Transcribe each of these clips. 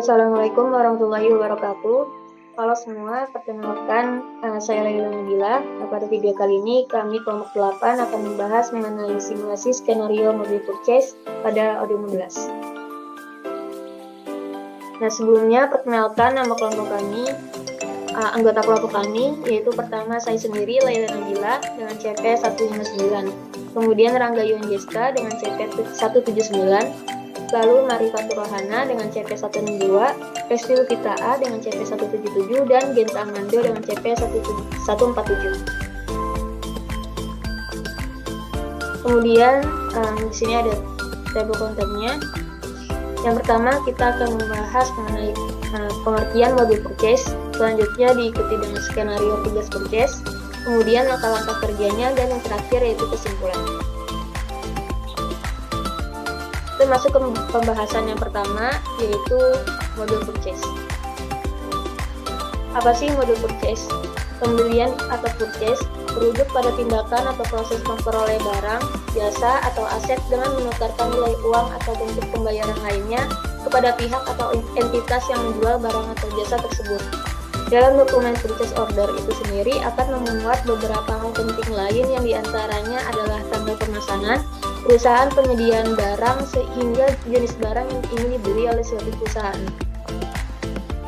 Assalamualaikum warahmatullahi wabarakatuh. Halo semua, perkenalkan saya Laila Nabila. Pada video kali ini kami kelompok 8 akan membahas mengenai simulasi skenario mobil purchase pada audio 11. Nah, sebelumnya perkenalkan nama kelompok kami, anggota kelompok kami, yaitu pertama saya sendiri Laila Nabila dengan CP 159, kemudian Rangga Yuanjeska dengan CP 179, lalu Marifatur Rohana dengan CP 162, Resti Lukita A dengan CP 177, dan Genta Amando dengan CP 147. Kemudian di sini ada table kontennya. Yang pertama kita akan membahas mengenai pengertian mobil purchase, selanjutnya diikuti dengan skenario tugas purchase, kemudian langkah-langkah kerjanya, dan yang terakhir yaitu kesimpulan. Kita masuk ke pembahasan yang pertama, yaitu modul purchase. Apa sih modul purchase? Pembelian atau purchase merujuk pada tindakan atau proses memperoleh barang, jasa, atau aset dengan menukarkan nilai uang atau bentuk pembayaran lainnya kepada pihak atau entitas yang menjual barang atau jasa tersebut. Dalam dokumen purchase order itu sendiri akan memuat beberapa hal penting lain yang diantaranya adalah tanggal pemesanan, perusahaan penyediaan barang, sehingga jenis barang yang ingin dibeli oleh suatu perusahaan.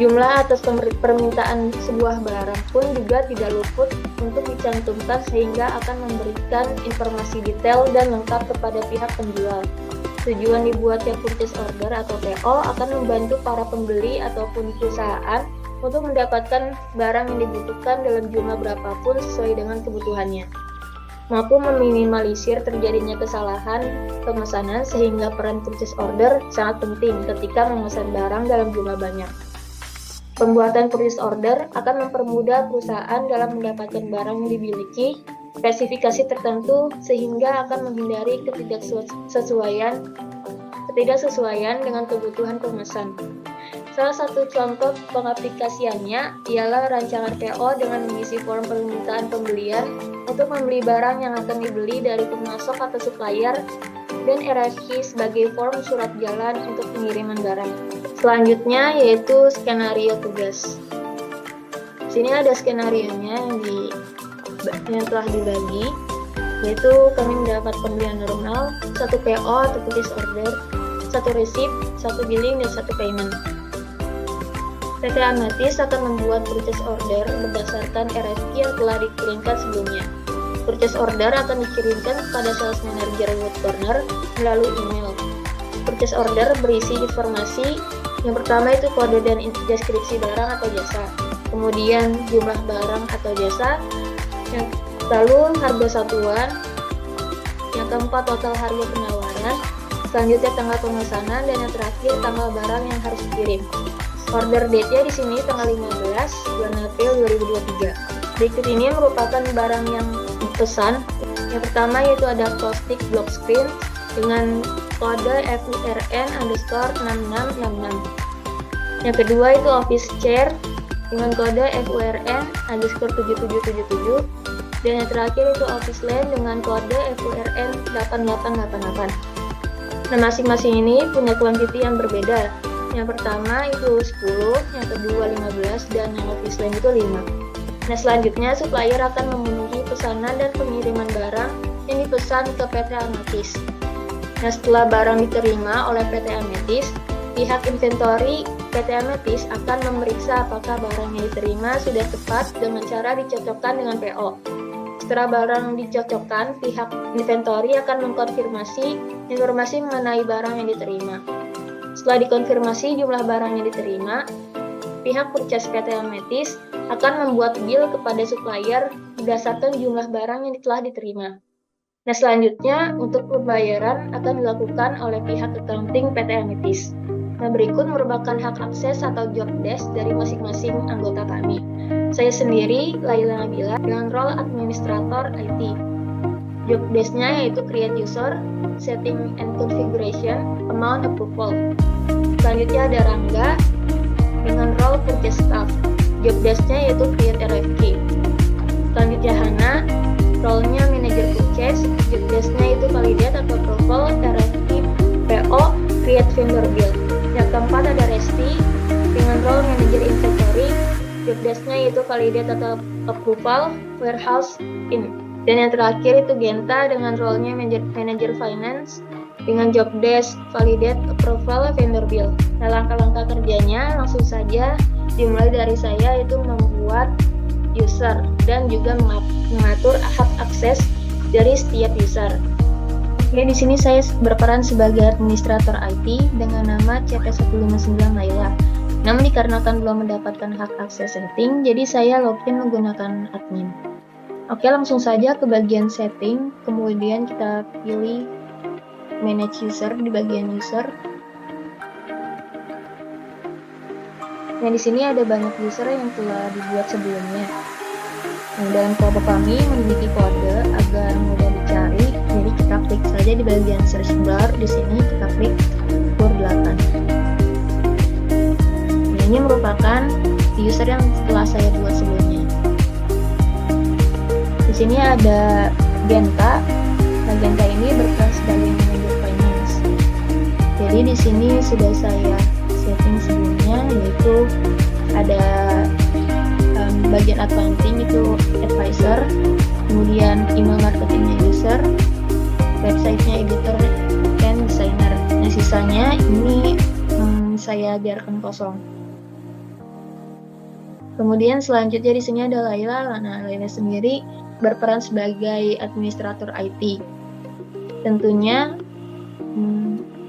Jumlah atas permintaan sebuah barang pun juga tidak luput untuk dicantumkan sehingga akan memberikan informasi detail dan lengkap kepada pihak penjual. Tujuan dibuatnya purchase order atau PO akan membantu para pembeli ataupun perusahaan untuk mendapatkan barang yang dibutuhkan dalam jumlah berapapun sesuai dengan kebutuhannya, mampu meminimalisir terjadinya kesalahan pemesanan sehingga peran purchase order sangat penting ketika memesan barang dalam jumlah banyak. Pembuatan purchase order akan mempermudah perusahaan dalam mendapatkan barang yang dimiliki spesifikasi tertentu sehingga akan menghindari ketidaksesuaian dengan kebutuhan pemesan. Salah satu contoh pengaplikasiannya ialah rancangan PO dengan mengisi form permintaan pembelian untuk membeli barang yang akan dibeli dari pemasok atau supplier, dan RFQ sebagai form surat jalan untuk pengiriman barang. Selanjutnya yaitu skenario tugas. Di sini ada skenarionya yang telah dibagi, yaitu kami mendapat pembelian normal, 1 PO atau purchase order, 1 receipt, 1 billing, dan 1 payment. PT Ametis akan membuat purchase order berdasarkan RFQ yang telah dikirimkan sebelumnya. Purchase order akan dikirimkan kepada sales manager Wood Corner melalui email. Purchase order berisi informasi. Yang pertama itu kode dan deskripsi barang atau jasa. Kemudian jumlah barang atau jasa. Lalu harga satuan. Yang keempat total harga penawaran. Selanjutnya tanggal pemesanan, dan yang terakhir tanggal barang yang harus dikirim. Order date-nya di sini tanggal 15 bulan April 2023. Berikut ini merupakan barang yang dipesan. Yang pertama yaitu ada plastik block screen dengan kode FURN_6666. Yang kedua itu office chair dengan kode FURN_7777. Dan yang terakhir itu office lamp dengan kode FURN8888. Nah, masing-masing ini punya kuantiti yang berbeda. Yang pertama itu 10, yang kedua 15, dan yang office lamp itu 5. Nah, selanjutnya supplier akan memenuhi pesanan dan pengiriman barang yang dipesan ke PT Ametis. Nah, setelah barang diterima oleh PT Ametis, pihak inventory PT Ametis akan memeriksa apakah barang yang diterima sudah tepat dengan cara dicocokkan dengan PO. Setelah barang dicocokkan, pihak inventory akan mengkonfirmasi informasi mengenai barang yang diterima. Setelah dikonfirmasi jumlah barang yang diterima, pihak purchase PT Ametis akan membuat bill kepada supplier berdasarkan jumlah barang yang telah diterima. Nah, selanjutnya untuk pembayaran akan dilakukan oleh pihak accounting PT Ametis. Nah, berikut merupakan hak akses atau job desk dari masing-masing anggota kami. Saya sendiri, Laila Nabila, dengan role administrator IT. Job desk-nya yaitu create user, setting and configuration, amount approval. Selanjutnya ada Rangga dengan role purchase staff. Job desk-nya yaitu create RFQ. Selanjutnya Hana, role-nya manager purchase. Job desk-nya itu validate atau approval RFQ, PO, create vendor bill. Yang keempat ada Resti Kemudian role manager inventory, job desk-nya yaitu validate atau approval, warehouse, in. Dan yang terakhir itu Genta dengan role-nya manager finance dengan job desk, validate, approval, vendor bill. Nah, langkah-langkah kerjanya langsung saja dimulai dari saya itu membuat user dan juga mengatur hak akses dari setiap user. Oke, di sini saya berperan sebagai administrator IT dengan nama CP159 Laila. Namun dikarenakan belum mendapatkan hak akses setting, jadi saya login menggunakan admin. Oke, langsung saja ke bagian setting, kemudian kita pilih manage user di bagian user. Nah, di sini ada banyak user yang telah dibuat sebelumnya. Nah, dalam kode kami memiliki kode agar mudah dicari, jadi kita klik saja di bagian search bar. Di sini kita klik pur8. Nah, ini merupakan user yang telah saya buat sebelumnya. Di sini ada Genta. Nah, Genta ini berperan sebagai manager finance. Jadi di sini sudah saya setting sebelumnya, yaitu ada bagian accounting itu advisor, kemudian email marketingnya user, websitenya editor dan designer. Nah, sisanya ini saya biarkan kosong. Kemudian selanjutnya di sini ada Laila. Nah, Laila sendiri berperan sebagai administrator IT. Tentunya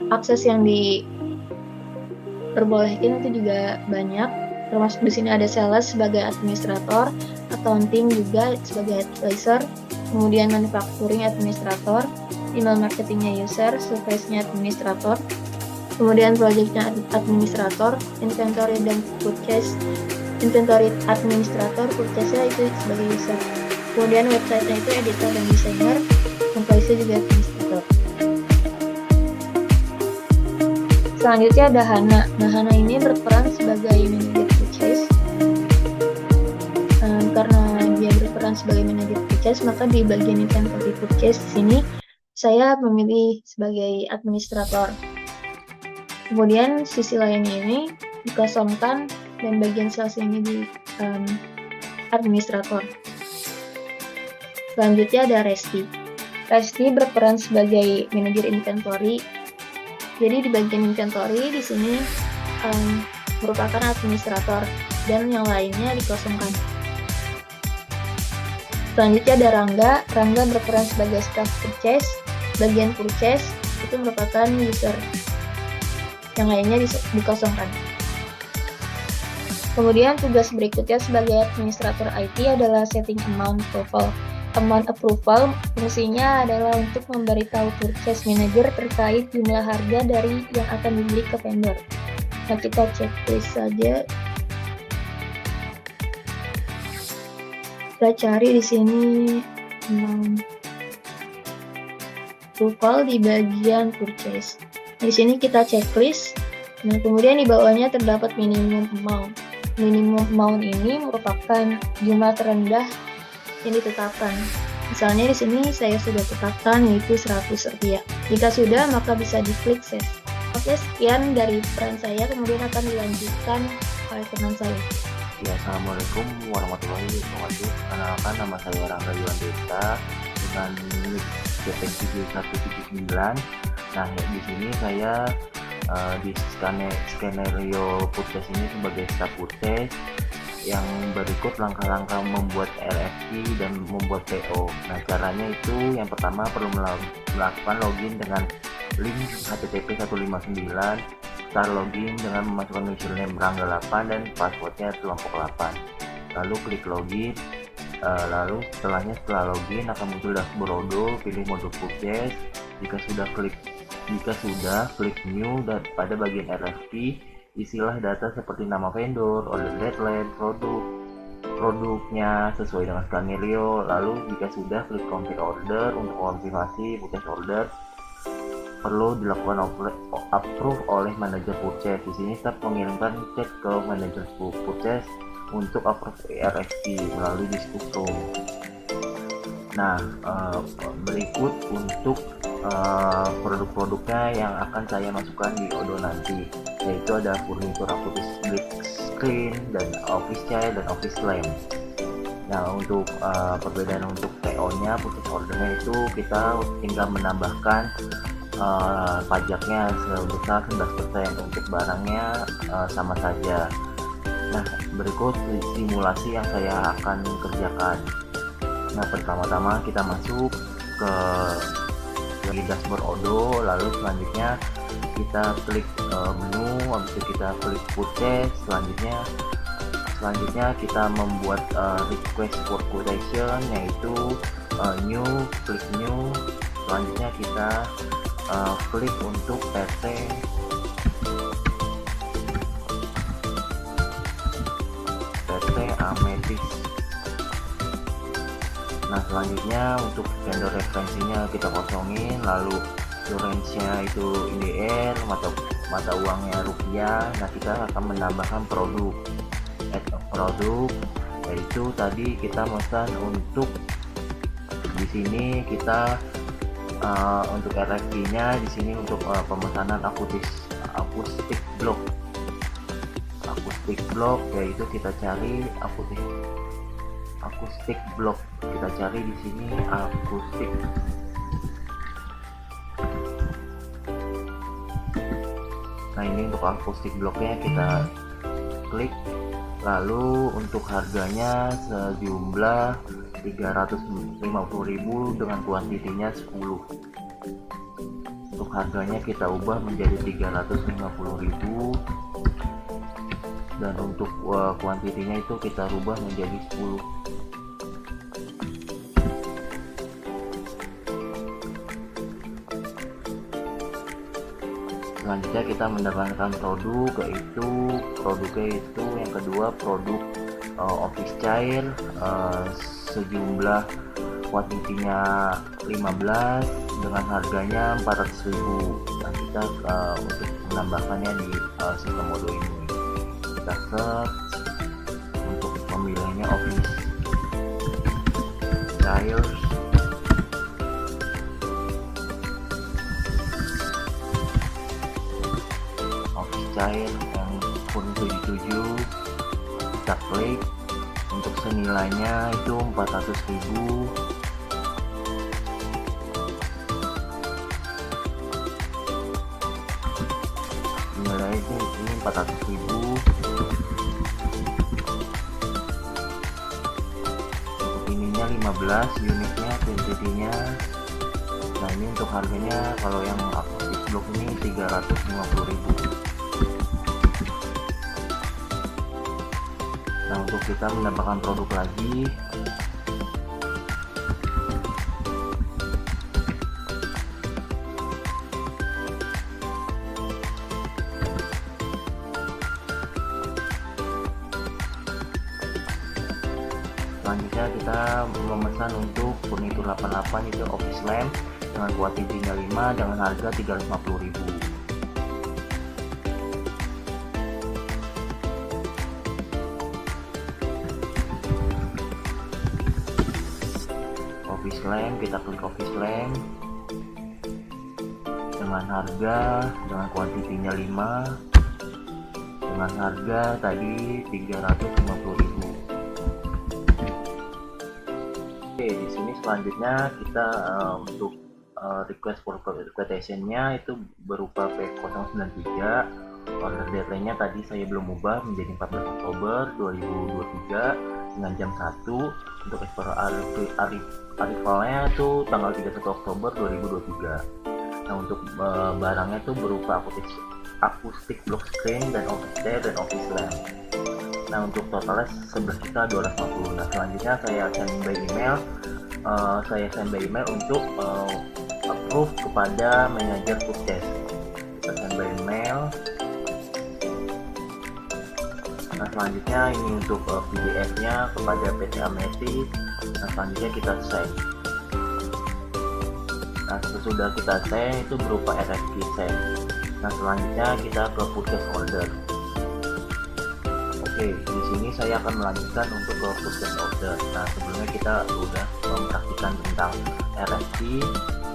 akses yang diperbolehkan itu juga banyak. Termasuk di sini ada sales sebagai administrator, accounting juga sebagai advisor, kemudian manufacturing administrator, email marketingnya user, service-nya administrator, kemudian project-nya administrator, inventory dan purchase, inventory administrator, purchase-nya itu sebagai user, kemudian website-nya itu editor dan designer, employees juga administrator. Selanjutnya ada Hana. Nah, Hana ini berperan sebagai manager purchase. Karena dia berperan sebagai manager purchase, maka di bagian inventory purchase di sini saya memilih sebagai administrator. Kemudian sisi lainnya ini dikosongkan dan bagian sales ini di administrator. Selanjutnya ada Resti. Resti berperan sebagai manajer inventory. Jadi di bagian inventory di sini merupakan administrator dan yang lainnya dikosongkan. Selanjutnya ada Rangga. Rangga berperan sebagai staff purchase. Bagian purchase itu merupakan user. Yang lainnya dikosongkan. Kemudian tugas berikutnya sebagai administrator IT adalah setting amount approval. Amount approval fungsinya adalah untuk memberitahu purchase manager terkait jumlah harga dari yang akan dibeli ke vendor. Nah, kita checklist saja. Kita cari di sini approval di bagian purchase. Di sini kita checklist. Nah, kemudian di bawahnya terdapat minimum amount. Minimum amount ini merupakan jumlah terendah yang ditetapkan. Misalnya di sini saya sudah tetapkan yaitu Rp100. Jika sudah, maka bisa diklik save. Oke, sekian dari peran saya, kemudian akan dilanjutkan oleh teman saya. Ya, Assalamualaikum warahmatullahi wabarakatuh. Perkenalkan, nama saya Rangga Yuandesta dengan NIK CP7179. Nah, di sini saya di skenario purchase ini sebagai staff purchase. Yang berikut langkah-langkah membuat RFP dan membuat PO. Nah, caranya itu yang pertama perlu melakukan login dengan link HTTP 159, start login dengan memasukkan username Rangga 8 dan passwordnya kelompok 8. Lalu klik login. Lalu setelah login akan muncul dashboard Odoo, pilih mode purchase. Jika sudah klik new dan pada bagian RFP isilah data seperti nama vendor, order deadline, produknya sesuai dengan skenario. Lalu jika sudah klik confirm order untuk konfirmasi purchase order. Perlu dilakukan approve oleh manajer purchase. Di sini staf mengirimkan chat ke manajer purchase untuk approve RFP melalui discuss room. Nah, berikut untuk produk-produknya yang akan saya masukkan di Odoo nanti, yaitu ada furnitur Acutis Bricks Clean dan Office Child dan Office Slam. Nah, untuk perbedaan untuk PO-nya, purchase order-nya itu kita tinggal menambahkan pajaknya sebesar 11%. Untuk barangnya sama saja. Nah, berikut simulasi yang saya akan kerjakan. Nah, pertama-tama kita masuk ke dashboard Odoo, lalu selanjutnya kita klik menu, habis itu kita klik purchase, selanjutnya kita membuat request for quotation, yaitu new, klik new, selanjutnya kita klik untuk PT Amethyst. Nah, selanjutnya untuk vendor referensinya kita kosongin, lalu currency-nya itu IDR, mata uangnya rupiah. Nah, kita akan menambahkan produk, add a produk, yaitu tadi kita memesan untuk di sini kita untuk RFP-nya di sini untuk pemesanan akustik blok, yaitu kita cari akustik blok, kita cari di sini akustik. Nah, ini untuk akustik bloknya kita klik, lalu untuk harganya sejumlah 350.000 dengan kuantitinya 10. Untuk harganya kita ubah menjadi 350.000 dan untuk kuantitinya itu kita rubah menjadi 10. Selanjutnya kita mendapatkan produknya itu yang kedua produk Office Child sejumlah kuantitinya 15 dengan harganya 400.000. Nah, kita untuk menambahkannya di sistem Odoo ini kita search untuk pemilihannya Office Child, yang pun 77, kita klik. Untuk senilainya itu 400.000. Nilai ini 400.000. Untuk ininya 15 unitnya, quantity-nya. Nah, ini untuk harganya kalau yang akustik blok ini 350.000. Nah, untuk kita menambahkan produk lagi, selanjutnya kita memesan untuk furnitur 88 itu Office Lamp dengan kuantitinya 5 dengan harga 350.000. Office Lamp, kita klik Office Lamp dengan kuantitinya 5 dengan harga tadi 350.000. Oke, di sini selanjutnya kita untuk request for quotation-nya itu berupa P093. Order deadline-nya tadi saya belum ubah menjadi 14 Oktober 2023 dengan jam 1. Untuk arrivalnya itu tanggal 31 Oktober 2023. Nah, untuk barangnya itu berupa akustik block screen dan Office Chair dan Office Lamp. Nah, untuk totalnya 11.250. Nah, selanjutnya saya send by email untuk approve kepada manajer purchase. Kita send by email. Nah, selanjutnya ini untuk PDF-nya kepada PT Amethyst. Nah, selanjutnya kita send. Nah, sesudah kita send itu berupa RFQ send. Nah, selanjutnya kita ke purchase order. Oke, di sini saya akan melanjutkan untuk ke purchase order. Nah, sebelumnya kita sudah mempraktikkan tentang RFQ.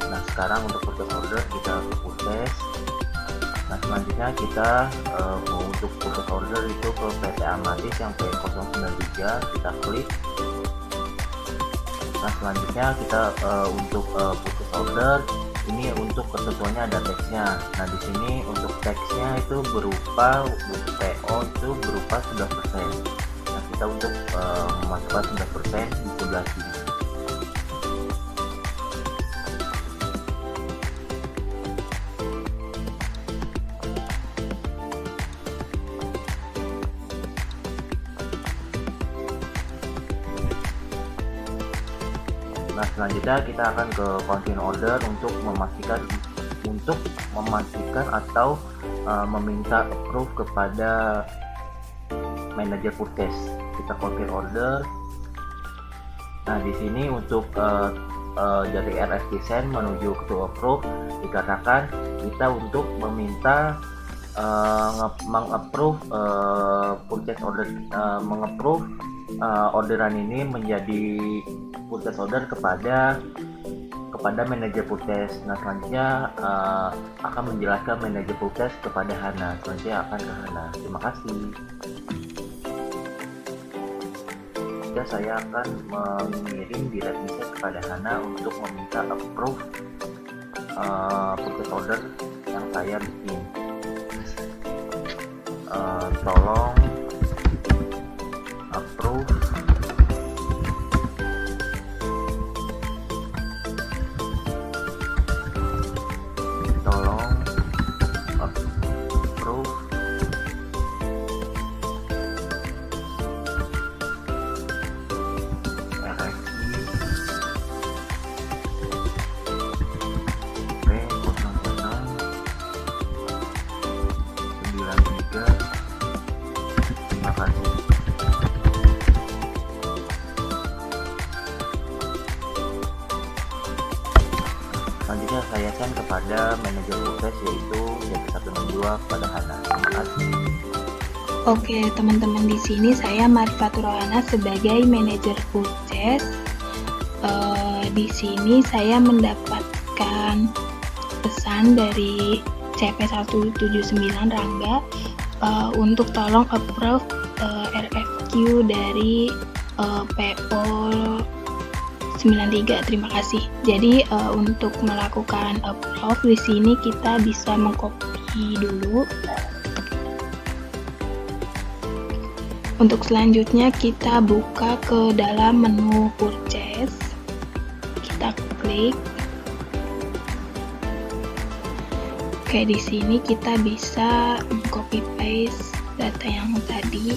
Nah, sekarang untuk purchase order kita ke purchase. Nah, selanjutnya kita untuk purchase order itu ke PT Amatis yang P093, kita klik. Nah, selanjutnya kita untuk purchase order ini untuk ketentuannya ada teksnya. Nah, di sini untuk teksnya itu berupa PO itu berupa 11%. Nah, kita untuk memasukkan 11% di sebelah sini. Nah, selanjutnya kita akan ke continue order untuk memastikan atau meminta approve kepada manajer purchase. Kita continue order. Nah, di sini untuk dari RFP send menuju ke approve dikatakan kita untuk meminta mengapprove purchase order, mengapprove orderan ini menjadi purchase order kepada manajer purchase. Nah, selanjutnya akan menjelaskan manajer purchase kepada Hana. Selanjutnya akan ke Hana. Terima kasih. Ya, saya akan mengirim direct message kepada Hana untuk meminta approve purchase order yang saya bikin. Tolong approve Selanjutnya saya send kepada manajer purchase yaitu JP162 kepada Hana. Terima kasih. Oke, teman-teman, di sini saya Marifatur Rohana sebagai manajer purchase. Di sini saya mendapatkan pesan dari CP179 Rangga untuk tolong approve RFQ dari PO 93. Terima kasih. Jadi untuk melakukan approve di sini kita bisa mengcopy dulu. Untuk selanjutnya kita buka ke dalam menu purchase. Kita klik. Oke, di sini kita bisa copy paste data yang tadi.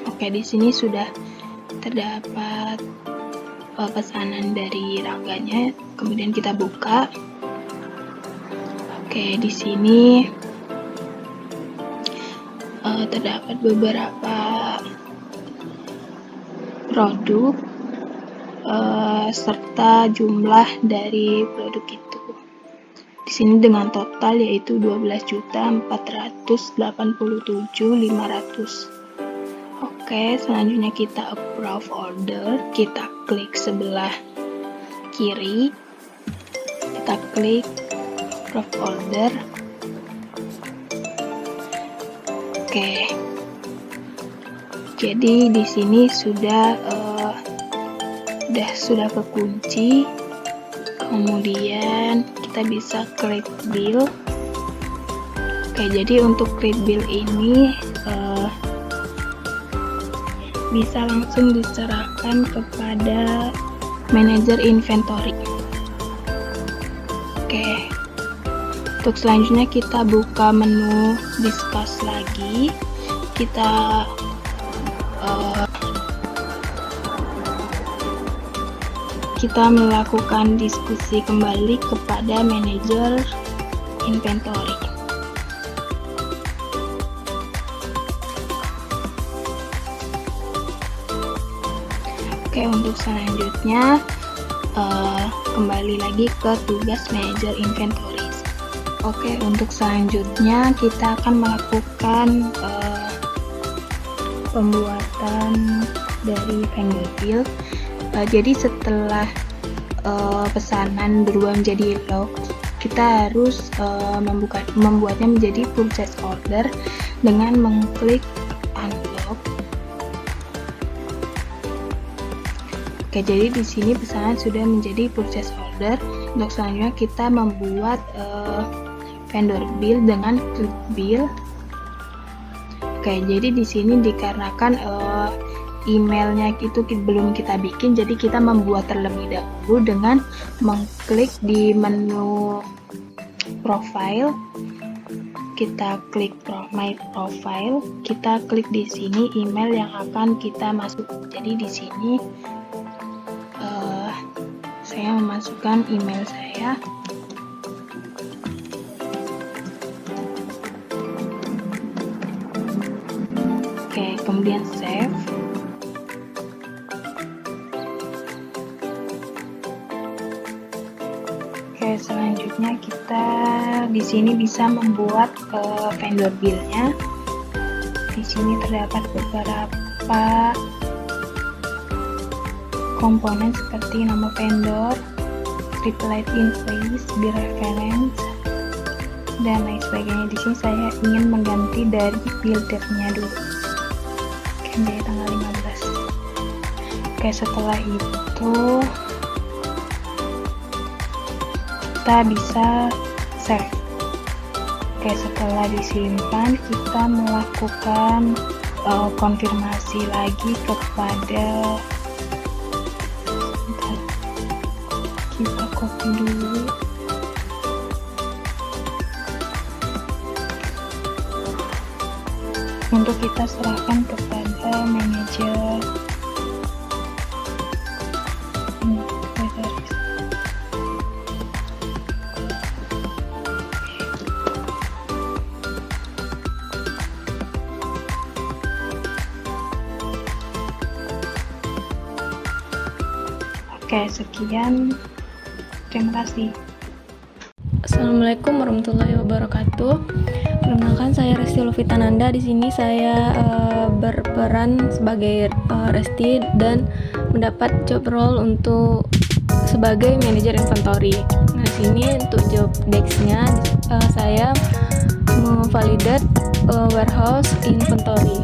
Oke, di sini sudah terdapat pesanan dari Rangganya. Kemudian kita buka. Oke, di sini terdapat beberapa produk serta jumlah dari produk itu. Di sini dengan total yaitu 12.487.500. Oke, selanjutnya kita approve order. Kita klik sebelah kiri. Kita klik approve order. Oke. Jadi di sini sudah kekunci. Kemudian kita bisa klik bill. Oke, jadi untuk klik bill ini bisa langsung diserahkan kepada manajer inventory. Oke. Untuk selanjutnya kita buka menu discuss lagi. Kita melakukan diskusi kembali kepada manajer inventory. Oke, untuk selanjutnya kembali lagi ke tugas manajer inventory. Oke, untuk selanjutnya kita akan melakukan pembuatan dari vendor bill. Jadi setelah pesanan berubah menjadi log, kita harus membuatnya menjadi purchase order dengan mengklik unlock. Oke, jadi di sini pesanan sudah menjadi purchase order. Untuk selanjutnya kita membuat vendor bill dengan klik bill. Oke, jadi di sini dikarenakan emailnya itu belum kita bikin, jadi kita membuat terlebih dahulu dengan mengklik di menu profile. Kita klik my profile, kita klik di sini email yang akan kita masuk. Jadi di sini saya memasukkan email saya. Oke, kemudian save. Oke, selanjutnya kita di sini bisa membuat vendor bill-nya. Di sini terdapat beberapa komponen seperti nama vendor, reply invoice, bill reference, dan lain sebagainya. Di sini saya ingin mengganti dari bill date-nya dulu. Oke, dari tanggal 15. Oke, setelah itu kita bisa save. Oke, setelah disimpan kita melakukan konfirmasi lagi kepada, kita copy dulu. Untuk kita serahkan kepada manajer Oke, sekian. Terima kasih. Assalamualaikum warahmatullahi wabarakatuh. Perkenalkan, saya Resti Lovitananda. Di sini saya berperan sebagai Resti dan mendapat job role untuk sebagai manajer inventory. Nah, di sini untuk job desk-nya saya memvalidate warehouse inventory.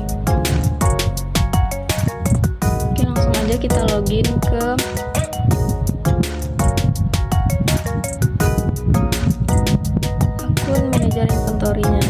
Oke, langsung aja kita login ke manajer inventory-nya.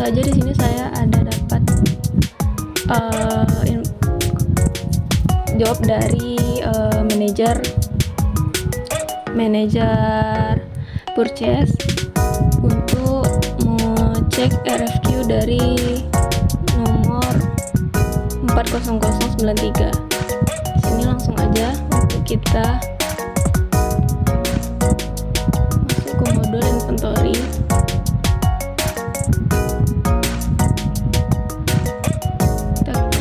Saja di sini saya ada dapat job dari manajer purchase untuk mengecek RFQ dari nomor 40093. Di sini langsung aja untuk kita masuk ke modul inventory.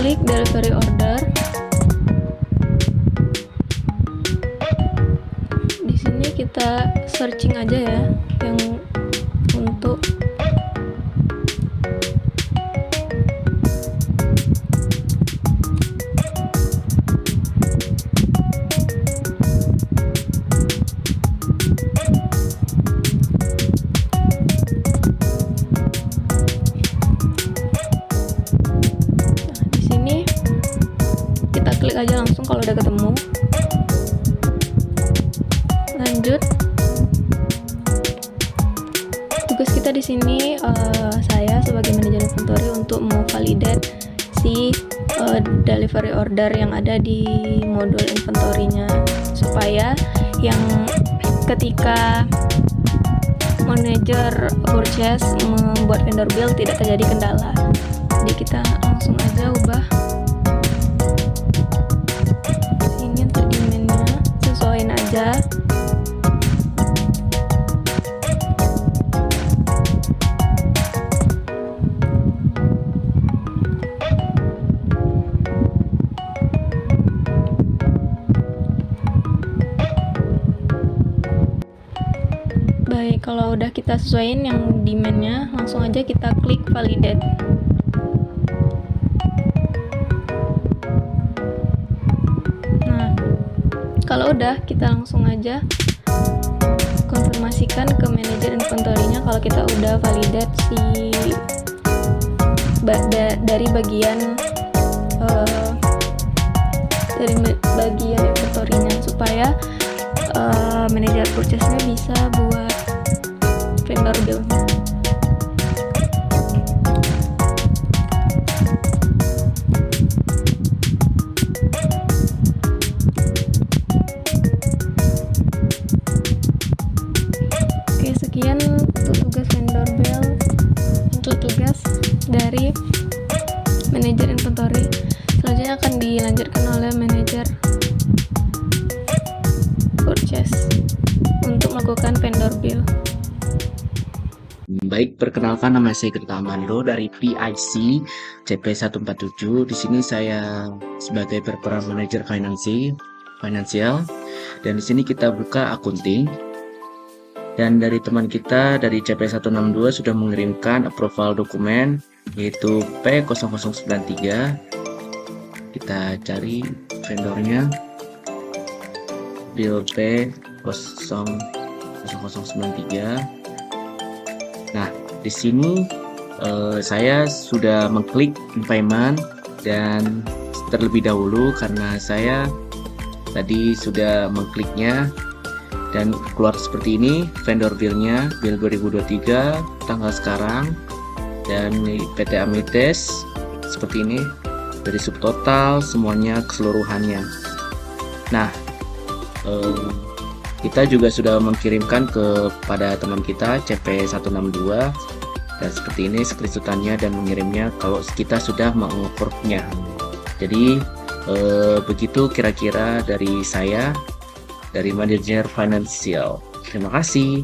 Klik delivery order. Di sini kita searching aja ya yang untuk klik aja langsung kalau udah ketemu. Lanjut. Tugas kita di sini saya sebagai manajer inventory untuk memvalidate si delivery order yang ada di modul inventory-nya supaya yang ketika manajer purchase membuat vendor bill tidak terjadi kendala. Jadi kita langsung aja ubah kalau udah kita sesuaiin yang demand-nya, langsung aja kita klik validate. Nah, kalau udah, kita langsung aja konfirmasikan ke manajer inventory-nya kalau kita udah validate dari bagian inventory-nya, supaya manajer purchase-nya bisa buat vendor bill-nya. Oke, sekian untuk tugas vendor bill, untuk tugas dari manajer inventory. Selanjutnya akan dilanjutkan oleh manajer purchase untuk melakukan vendor bill. Baik, perkenalkan, nama saya Genta Amando dari PIC CP147. Di sini saya sebagai berperan manajer finansial, dan di sini kita buka akunting. Dan dari teman kita dari CP162 sudah mengirimkan approval dokumen yaitu P0093. Kita cari vendornya, bill P0093. Nah, di sini saya sudah mengklik payment dan terlebih dahulu karena saya tadi sudah mengkliknya, dan keluar seperti ini vendor bill-nya, bill 2023 tanggal sekarang, dan PT Amites seperti ini dari subtotal semuanya keseluruhannya. Nah, kita juga sudah mengirimkan kepada teman kita CP162, dan seperti ini screenshotannya dan mengirimnya kalau kita sudah menguploadnya. Jadi begitu kira-kira dari saya, dari manajer finansial. Terima kasih.